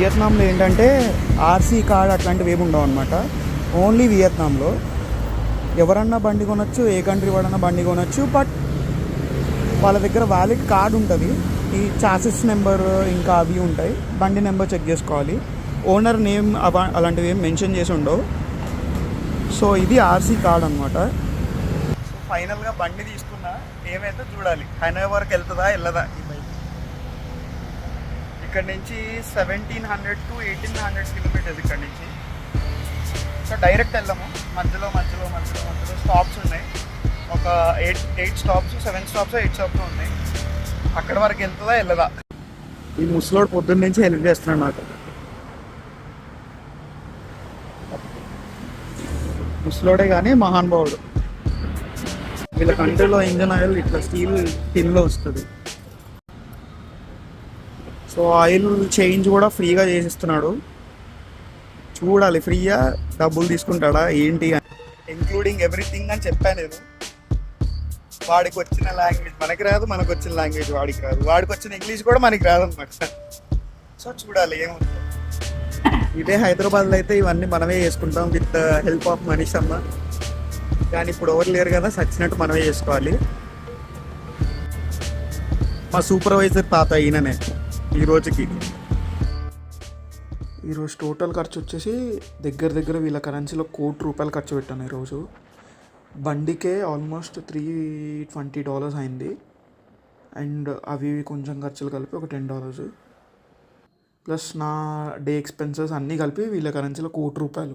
వియత్నాంలో ఏంటంటే RC card అట్లాంటివి ఏమి ఉండవు అనమాట. ఓన్లీ వియత్నాంలో ఎవరన్నా బండి కొనొచ్చు, ఏ కంట్రీ వాడన్నా బండి కొనొచ్చు. బట్ వాళ్ళ దగ్గర వ్యాలిడ్ కార్డ్ ఉంటుంది. ఈ చాసిస్ నెంబర్ ఇంకా అవి ఉంటాయి. బండి నెంబర్ చెక్ చేసుకోవాలి. ఓనర్ నేమ్ అలాంటివి ఏం మెన్షన్ చేసి ఉండవు. సో ఇది ఆర్సీ కార్డ్ అనమాట. సో ఫైనల్గా బండి తీసుకున్నా ఏమైతే చూడాలి, హైనవే వరకు వెళ్తుందా వెళ్ళదా ఈ బైక్. ఇక్కడ నుంచి 1700 to 1800 కిలోమీటర్స్ ఇక్కడ నుంచి. సో డైరెక్ట్ వెళ్ళాము, మధ్యలో స్టాప్స్ ఉన్నాయి. ఒక 8 స్టాప్స్ 7 స్టాప్స్ 8 స్టాప్స్ ఉన్నాయి. అక్కడ వరకు వెళ్తుందా వెళ్ళదా. ఈ ముసలోడు పొద్దున్న నుంచి హెల్ప్ చేస్తున్నాడు నాకు. ముసలోడే కానీ మహానుభావుడు. వీళ్ళ కంట్రీలో ఇంజన్ ఆయిల్ ఇట్లా స్టీల్ టిన్లో వస్తుంది. సో ఆయిల్ చేంజ్ కూడా ఫ్రీగా చేసిస్తున్నాడు. చూడాలి ఫ్రీగా డబ్బులు తీసుకుంటాడా ఏంటి అని. ఇంక్లూడింగ్ ఎవ్రీథింగ్ అని చెప్పాను నేను. వాడికి వచ్చిన లాంగ్వేజ్ మనకి రాదు, మనకు వచ్చిన లాంగ్వేజ్ వాడికి రాదు, వాడికి వచ్చిన ఇంగ్లీష్ కూడా మనకి రాదు అనమాట. సో చూడాలి ఏముంది. ఇదే హైదరాబాద్లో అయితే ఇవన్నీ మనమే చేసుకుంటాం విత్ హెల్ప్ ఆఫ్ మనీష్ అమ్మ. కానీ ఇప్పుడు ఎవరు లేరు కదా, సచ్చినట్టు మనమే చేసుకోవాలి. మా సూపర్వైజర్ తాత ఈయననే. ఈరోజు టోటల్ ఖర్చు వచ్చేసి దగ్గర వీళ్ళ కరెన్సీలో ₹1,00,00,000 ఖర్చు పెట్టాను ఈరోజు. బండికే ఆల్మోస్ట్ $320 అయింది. అండ్ అవి కొంచెం ఖర్చులు కలిపి ఒక $10 ప్లస్ నా డే ఎక్స్పెన్సెస్ అన్నీ కలిపి వీళ్ళ కరెన్సీలో ₹1,00,00,000.